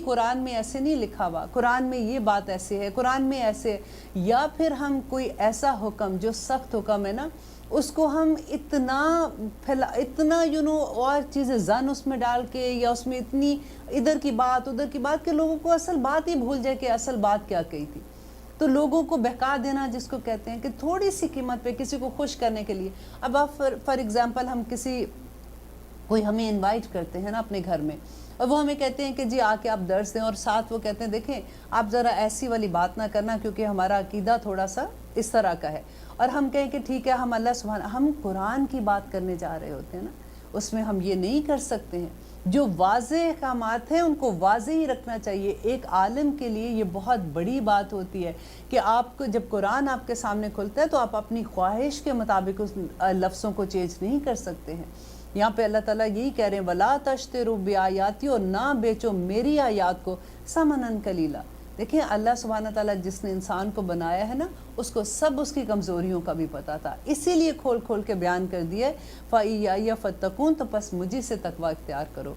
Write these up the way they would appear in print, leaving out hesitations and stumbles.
قرآن میں ایسے نہیں لکھا ہوا، قرآن میں یہ بات ایسے ہے، قرآن میں ایسے، یا پھر ہم کوئی ایسا حکم جو سخت حکم ہے نا اس کو ہم اتنا اور چیزیں زن اس میں ڈال کے، یا اس میں اتنی ادھر کی بات ادھر کی بات کہ لوگوں کو اصل بات ہی بھول جائے کہ اصل بات کیا کہی تھی. تو لوگوں کو بہکا دینا جس کو کہتے ہیں، کہ تھوڑی سی قیمت پہ کسی کو خوش کرنے کے لیے. اب آپ فار ایگزامپل ہم کوئی ہمیں انوائٹ کرتے ہیں نا اپنے گھر میں، اور وہ ہمیں کہتے ہیں کہ جی آ کے آپ درس دیں، اور ساتھ وہ کہتے ہیں دیکھیں آپ ذرا ایسی والی بات نہ کرنا کیونکہ ہمارا عقیدہ تھوڑا سا اس طرح کا ہے، اور ہم کہیں کہ ٹھیک ہے ہم اللہ سبحانہ، ہم قرآن کی بات کرنے جا رہے ہوتے ہیں نا، اس میں ہم یہ نہیں کر سکتے ہیں. جو واضح احکامات ہیں ان کو واضح ہی رکھنا چاہیے. ایک عالم کے لیے یہ بہت بڑی بات ہوتی ہے کہ آپ کو جب قرآن آپ کے سامنے کھلتا ہے تو آپ اپنی خواہش کے مطابق اس لفظوں کو چینج نہیں کر سکتے ہیں. یہاں پہ اللہ تعالیٰ یہی کہہ رہے ہیں وَلَا تَشْتَرُوا بِآيَاتِي، اور نہ بیچو میری آیات کو ثمنًا قلیلا. دیکھیں اللہ سبحانہ تعالیٰ جس نے انسان کو بنایا ہے نا اس کو سب اس کی کمزوریوں کا بھی پتہ تھا، اسی لیے کھول کھول کے بیان کر دیا فَإِيَّايَ فَاتَّقُونَ، تو پس مجھے سے تقوی اختیار کرو.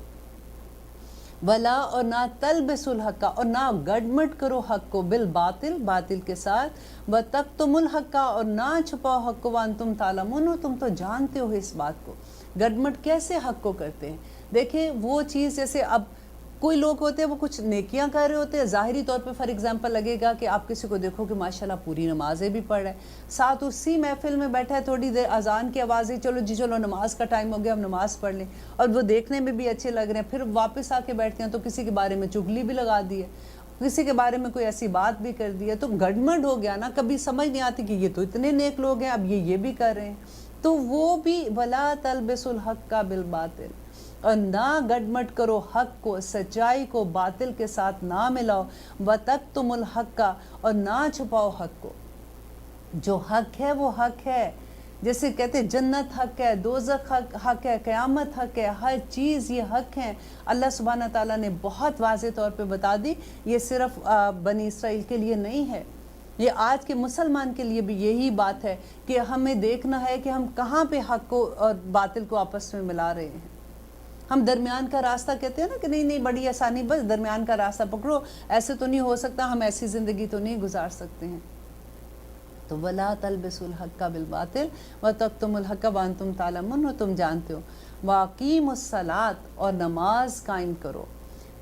ولا، اور نہ تلبسوا الحق، اور نہ گڑمٹ کرو حق کو بالباطل، باطل کے ساتھ، وَتَكْتُمُوا الْحَقَّ، اور نہ چھپاؤ حق کو وَأَنْتُمْ تَعْلَمُونَ، اور تم تو جانتے ہو اس بات کو. گڑمٹ کیسے حق کو کرتے ہیں؟ دیکھیں وہ چیز جیسے اب کوئی لوگ ہوتے ہیں وہ کچھ نیکیاں کر رہے ہوتے ہیں، ظاہری طور پہ فار ایگزامپل لگے گا کہ آپ کسی کو دیکھو کہ ماشاءاللہ پوری نمازیں بھی پڑھ رہا ہے، ساتھ اسی محفل میں بیٹھا ہے، تھوڑی دیر اذان کی آواز ہے، چلو جی چلو نماز کا ٹائم ہو گیا ہم نماز پڑھ لیں، اور وہ دیکھنے میں بھی اچھے لگ رہے ہیں، پھر واپس آ کے بیٹھتے ہیں تو کسی کے بارے میں چغلی بھی لگا دی ہے، کسی کے بارے میں کوئی ایسی بات بھی کر دی ہے، تو گڑمڑ ہو گیا نا. کبھی سمجھ نہیں آتی کہ یہ تو اتنے نیک لوگ ہیں اب یہ بھی کر رہے ہیں. تو وہ بھی وَلَا تَلْبِسُوا الْحَقَّ بِالْبَاطِلِ، اور نہ گڑمٹ کرو حق کو، سچائی کو باطل کے ساتھ نہ ملاؤ، وَتَكْتُمُوا الْحَقَّ، اور نہ چھپاؤ حق کو. جو حق ہے وہ حق ہے، جیسے کہتے ہیں جنت حق ہے، دوزخ حق ہے، قیامت حق ہے، ہر چیز یہ حق ہیں. اللہ سبحانہ تعالیٰ نے بہت واضح طور پہ بتا دی. یہ صرف بنی اسرائیل کے لیے نہیں ہے، یہ آج کے مسلمان کے لیے بھی یہی بات ہے کہ ہمیں دیکھنا ہے کہ ہم کہاں پہ حق کو اور باطل کو آپس میں ملا رہے ہیں. ہم درمیان کا راستہ کہتے ہیں نا کہ نہیں بڑی آسانی، بس درمیان کا راستہ پکڑو، ایسے تو نہیں ہو سکتا، ہم ایسی زندگی تو نہیں گزار سکتے ہیں. تو وَلَا تَلْبِسُوا الْحَقَّ بِالْبَاطِلِ وَتَكْتُمُوا الْحَقَّ وَأَنْتُمْ تَعْلَمُونَ، اور تم جانتے ہو. وَأَقِیمُوا الصَّلَاةَ، اور نماز قائم کرو.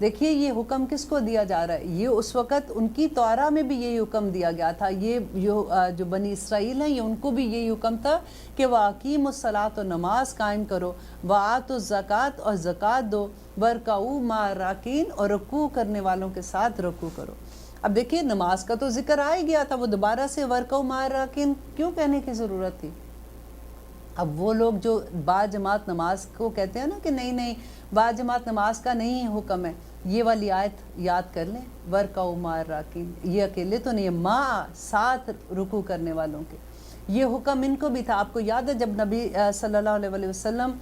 دیکھیے یہ حکم کس کو دیا جا رہا ہے؟ یہ اس وقت ان کی توراہ میں بھی یہی حکم دیا گیا تھا. یہ جو بنی اسرائیل ہیں یہ ان کو بھی یہی حکم تھا کہ وَأَقِیمُوا الصَّلَاةَ، اور نماز قائم کرو، وَآتُوا الزَّکَاةَ، اور زکوٰۃ دو، وَارْکَعُوا مَعَ الرَّاکِعِینَ، اور رکوع کرنے والوں کے ساتھ رکوع کرو. اب دیکھیے نماز کا تو ذکر آ ہی گیا تھا، وہ دوبارہ سے وَارْکَعُوا مَعَ الرَّاکِعِینَ کیوں کہنے کی ضرورت تھی؟ اب وہ لوگ جو با جماعت نماز کو کہتے ہیں نا کہ نہیں با جماعت نماز کا نہیں حکم ہے، یہ والی آیت یاد کر لیں، وَارْکَعُوا مَعَ الرَّاکِعِینَ، یہ اکیلے تو نہیں ہے، ماں ساتھ رکوع کرنے والوں کے. یہ حکم ان کو بھی تھا. آپ کو یاد ہے جب نبی صلی اللہ علیہ وسلم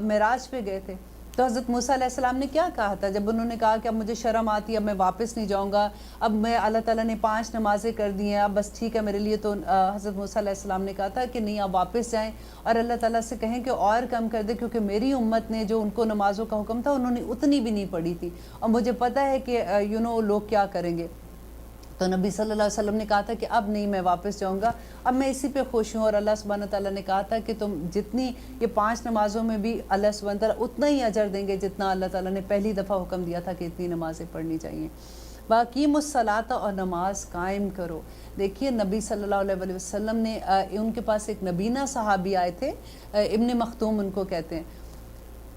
معراج پہ گئے تھے تو حضرت موسیٰ علیہ السلام نے کیا کہا تھا جب انہوں نے کہا کہ اب مجھے شرم آتی ہے، اب میں واپس نہیں جاؤں گا، اب میں اللہ تعالیٰ نے 5 نمازیں کر دی ہیں، اب بس ٹھیک ہے میرے لیے. تو حضرت موسیٰ علیہ السلام نے کہا تھا کہ نہیں آپ واپس جائیں اور اللہ تعالیٰ سے کہیں کہ اور کم کر دے، کیونکہ میری امت نے جو ان کو نمازوں کا حکم تھا انہوں نے اتنی بھی نہیں پڑھی تھی، اور مجھے پتہ ہے کہ لوگ کیا کریں گے. تو نبی صلی اللہ علیہ وسلم نے کہا تھا کہ اب نہیں میں واپس جاؤں گا، اب میں اسی پہ خوش ہوں. اور اللہ سبحانہ تعالیٰ نے کہا تھا کہ تم جتنی یہ 5 نمازوں میں بھی اللہ سبحانہ تعالیٰ اتنا ہی اجر دیں گے جتنا اللہ تعالیٰ نے پہلی دفعہ حکم دیا تھا کہ اتنی نمازیں پڑھنی چاہیے. وَأَقِیمُوا الصَّلَاةَ، اور نماز قائم کرو. دیکھیے نبی صلی اللہ علیہ وسلم نے ان کے پاس ایک نبینہ صحابی آئے تھے، ابن مختوم ان کو کہتے ہیں.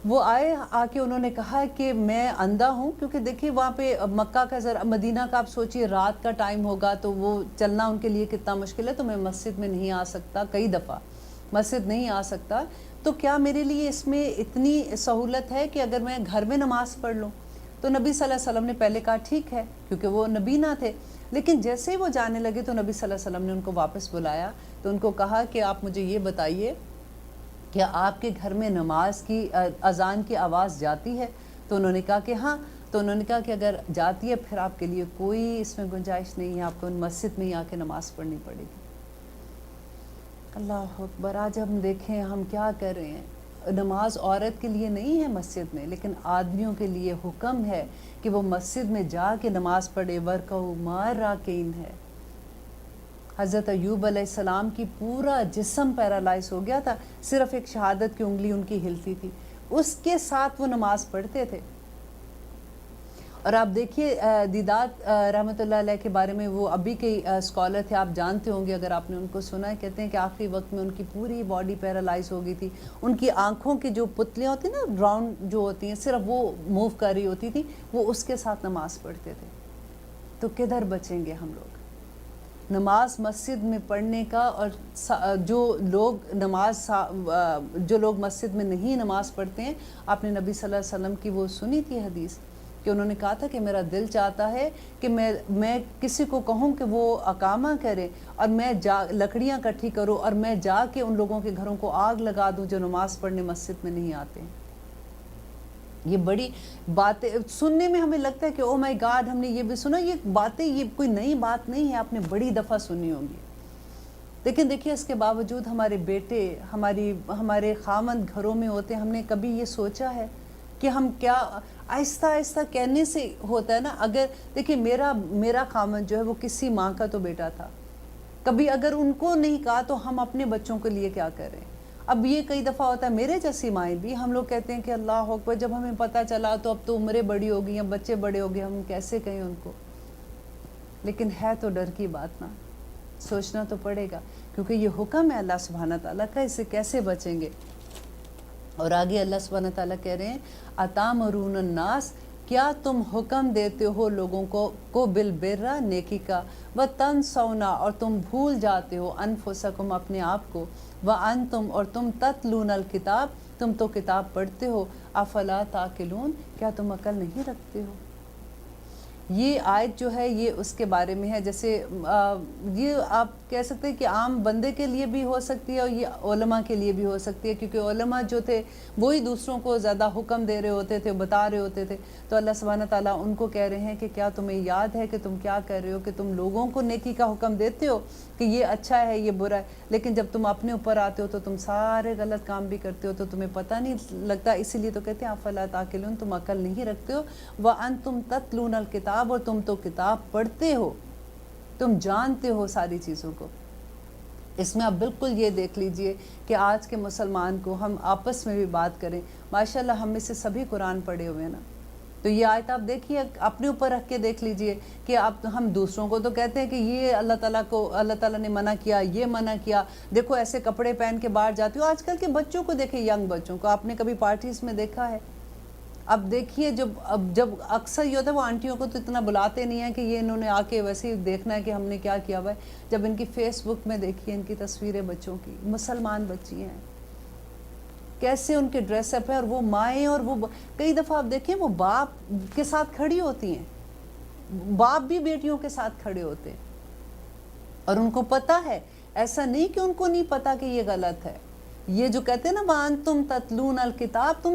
وہ آئے، آ کے انہوں نے کہا کہ میں اندھا ہوں، کیونکہ دیکھیے وہاں پہ مکہ کا مدینہ کا آپ سوچئے رات کا ٹائم ہوگا تو وہ چلنا ان کے لیے کتنا مشکل ہے، تو میں مسجد میں نہیں آ سکتا، کئی دفعہ مسجد نہیں آ سکتا، تو کیا میرے لیے اس میں اتنی سہولت ہے کہ اگر میں گھر میں نماز پڑھ لوں؟ تو نبی صلی اللہ علیہ وسلم نے پہلے کہا ٹھیک ہے، کیونکہ وہ نبینہ تھے. لیکن جیسے ہی وہ جانے لگے تو نبی صلی اللہ علیہ وسلم نے ان کو واپس بلایا، تو ان کو کہا کہ آپ مجھے یہ بتائیے کیا آپ کے گھر میں نماز کی اذان کی آواز جاتی ہے؟ تو انہوں نے کہا کہ ہاں. تو انہوں نے کہا کہ اگر جاتی ہے پھر آپ کے لیے کوئی اس میں گنجائش نہیں ہے، آپ کو مسجد میں ہی آ کے نماز پڑھنی پڑے گی. اللہ اکبر. آج ہم دیکھیں ہم کیا کر رہے ہیں، نماز عورت کے لیے نہیں ہے مسجد میں، لیکن آدمیوں کے لیے حکم ہے کہ وہ مسجد میں جا کے نماز پڑھے، ورکعوا مع الراکعین ہے۔ حضرت ایوب علیہ السلام کی پورا جسم پیرالائز ہو گیا تھا، صرف ایک شہادت کی انگلی ان کی ہلتی تھی، اس کے ساتھ وہ نماز پڑھتے تھے۔ اور آپ دیکھیے دیدات رحمۃ اللہ علیہ کے بارے میں، وہ ابھی کے اسکالر تھے، آپ جانتے ہوں گے اگر آپ نے ان کو سنا ہے، کہتے ہیں کہ آخری وقت میں ان کی پوری باڈی پیرالائز ہو گئی تھی، ان کی آنکھوں کی جو پتلیاں ہوتی ہیں نا، راؤنڈ جو ہوتی ہیں، صرف وہ موو کر رہی ہوتی تھی، وہ اس کے ساتھ نماز پڑھتے تھے۔ تو کدھر بچیں گے ہم لوگ نماز مسجد میں پڑھنے کا؟ اور جو لوگ مسجد میں نہیں نماز پڑھتے ہیں، آپ نے نبی صلی اللہ علیہ وسلم کی وہ سنی تھی حدیث کہ انہوں نے کہا تھا کہ میرا دل چاہتا ہے کہ میں کسی کو کہوں کہ وہ اقامہ کرے، اور میں لکڑیاں اکٹھی کروں اور میں جا کے ان لوگوں کے گھروں کو آگ لگا دوں جو نماز پڑھنے مسجد میں نہیں آتے ہیں۔ یہ بڑی باتیں سننے میں ہمیں لگتا ہے کہ او مائی گاڈ، ہم نے یہ بھی سنا، یہ باتیں یہ کوئی نئی بات نہیں ہے، آپ نے بڑی دفعہ سنی ہوں گی۔ لیکن دیکھیے اس کے باوجود ہمارے بیٹے ہمارے خامند گھروں میں ہوتے ہیں، ہم نے کبھی یہ سوچا ہے کہ ہم کیا آہستہ آہستہ کہنے سے ہوتا ہے نا؟ اگر دیکھیے میرا خامند جو ہے وہ کسی ماں کا تو بیٹا تھا، کبھی اگر ان کو نہیں کہا تو ہم اپنے بچوں کے لیے کیا کریں؟ اب یہ کئی دفعہ ہوتا ہے، میرے جیسی مائیں بھی، ہم لوگ کہتے ہیں کہ اللہ اکبر، جب ہمیں پتہ چلا تو اب تو عمریں بڑی ہو گئی ہیں، بچے بڑے ہو گئے، ہم کیسے کہیں ان کو؟ لیکن ہے تو ڈر کی بات نا، سوچنا تو پڑے گا، کیونکہ یہ حکم ہے اللہ سبحانہ تعالیٰ کا، اسے کیسے بچیں گے؟ اور آگے اللہ سبحانہ تعالیٰ کہہ رہے ہیں اتامرون الناس، کیا تم حکم دیتے ہو لوگوں کو بالبر، نیکی کا، وتنسونا، اور تم بھول جاتے ہو، انفسکم، اپنے آپ کو، وانتم، اور تم تتلون الکتاب، تم تو کتاب پڑھتے ہو، افلا تعقلون، کیا تم عقل نہیں رکھتے ہو؟ یہ آیت جو ہے یہ اس کے بارے میں ہے، جیسے یہ آپ کہہ سکتے ہیں کہ عام بندے کے لیے بھی ہو سکتی ہے اور یہ علماء کے لیے بھی ہو سکتی ہے، کیونکہ علماء جو تھے وہی دوسروں کو زیادہ حکم دے رہے ہوتے تھے، بتا رہے ہوتے تھے، تو اللہ سبحانہ تعالیٰ ان کو کہہ رہے ہیں کہ کیا تمہیں یاد ہے کہ تم کیا کر رہے ہو، کہ تم لوگوں کو نیکی کا حکم دیتے ہو کہ یہ اچھا ہے یہ برا ہے، لیکن جب تم اپنے اوپر آتے ہو تو تم سارے غلط کام بھی کرتے ہو، تو تمہیں پتہ نہیں لگتا، اسی لیے تو کہتے ہیں افلا تعقلون، تم عقل نہیں رکھتے ہو، وانتم تتلون الکتاب، اور تم تو کتاب پڑھتے ہو، تم جانتے ہو ساری چیزوں کو۔ اس میں آپ بالکل یہ دیکھ لیجئے کہ آج کے مسلمان کو ہم آپس میں بھی بات کریں، ماشاءاللہ ہم میں سے سبھی قرآن پڑھے ہوئے ہیں نا، تو یہ آیت آپ دیکھیے، اپنے اوپر رکھ کے دیکھ لیجئے کہ ہم دوسروں کو تو کہتے ہیں کہ یہ اللہ تعالیٰ نے منع کیا، یہ منع کیا، دیکھو ایسے کپڑے پہن کے باہر جاتی ہو، آج کل کے بچوں کو دیکھیں، ینگ بچوں کو آپ نے کبھی پارٹیز میں دیکھا ہے؟ اب دیکھیے جب اکثر یہ ہوتا ہے، وہ آنٹیوں کو تو اتنا بلاتے نہیں ہیں کہ یہ انہوں نے آ کے ویسے ہی دیکھنا ہے کہ ہم نے کیا کیا ہوا ہے، جب ان کی فیس بک میں دیکھیے ان کی تصویریں بچوں کی، مسلمان بچی ہیں، کیسے ان کے ڈریس اپ ہے، اور وہ مائیں، اور وہ کئی دفعہ آپ دیکھیں وہ باپ کے ساتھ کھڑی ہوتی ہیں، باپ بھی بیٹیوں کے ساتھ کھڑے ہوتے ہیں، اور ان کو پتہ ہے، ایسا نہیں کہ ان کو نہیں پتہ کہ یہ غلط ہے۔ یہ جو کہتے ہیں نا وانتم تتلون الکتاب،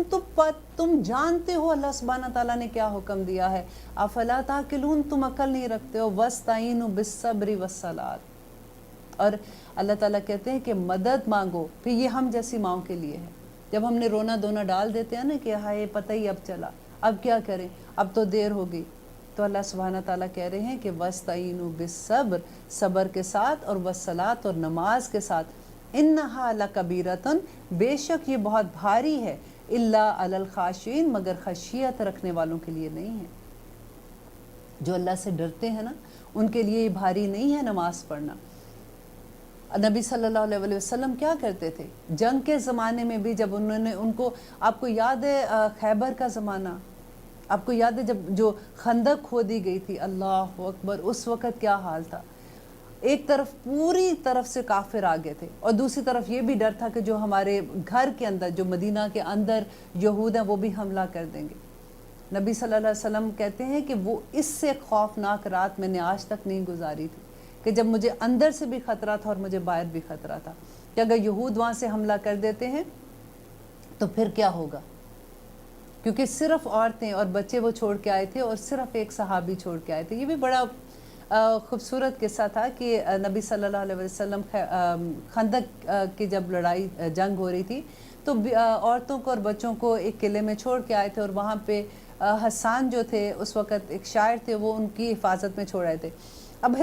تم جانتے ہو اللہ سبحانہ تعالیٰ نے کیا حکم دیا ہے، افلا تعقلون، تم عقل نہیں رکھتے ہو، واستعینوا بالصبر والصلاۃ، اور اللہ تعالیٰ کہتے ہیں کہ مدد مانگو، پھر یہ ہم جیسی ماؤں کے لیے ہے، جب ہم نے رونا دھونا ڈال دیتے ہیں نا کہ ہائے پتہ ہی اب چلا، اب کیا کریں، اب تو دیر ہو گئی، تو اللہ سبحانہ تعالیٰ کہہ رہے ہیں کہ واستعینوا بالصبر، صبر کے ساتھ، اور والصلاۃ، اور نماز کے ساتھ، انہا لکبیرۃ، بے شک یہ بہت بھاری ہے، الا علی الخاشعین، مگر خشیت رکھنے والوں کے لیے نہیں ہے، جو اللہ سے ڈرتے ہیں نا ان کے لیے یہ بھاری نہیں ہے نماز پڑھنا۔ نبی صلی اللہ علیہ وسلم کیا کرتے تھے جنگ کے زمانے میں بھی، جب انہوں نے ان کو، آپ کو یاد ہے خیبر کا زمانہ، آپ کو یاد ہے جب جو خندق کھودی گئی تھی، اللہ اکبر، اس وقت کیا حال تھا، ایک طرف پوری طرف سے کافر آگے تھے، اور دوسری طرف یہ بھی ڈر تھا کہ جو ہمارے گھر کے اندر، جو مدینہ کے اندر یہود ہیں، وہ بھی حملہ کر دیں گے۔ نبی صلی اللہ علیہ وسلم کہتے ہیں کہ وہ اس سے خوفناک رات میں نے آج تک نہیں گزاری تھی، کہ جب مجھے اندر سے بھی خطرہ تھا اور مجھے باہر بھی خطرہ تھا کہ اگر یہود وہاں سے حملہ کر دیتے ہیں تو پھر کیا ہوگا، کیونکہ صرف عورتیں اور بچے وہ چھوڑ کے آئے تھے، اور صرف ایک صحابی چھوڑ کے آئے تھے۔ یہ بھی بڑا خوبصورت قصہ تھا کہ نبی صلی اللہ علیہ وسلم خندق کی جب جنگ ہو رہی تھی تو عورتوں کو اور بچوں کو ایک قلعے میں چھوڑ کے آئے تھے، اور وہاں پہ حسان جو تھے اس وقت ایک شاعر تھے، وہ ان کی حفاظت میں چھوڑ رہے تھے۔ اب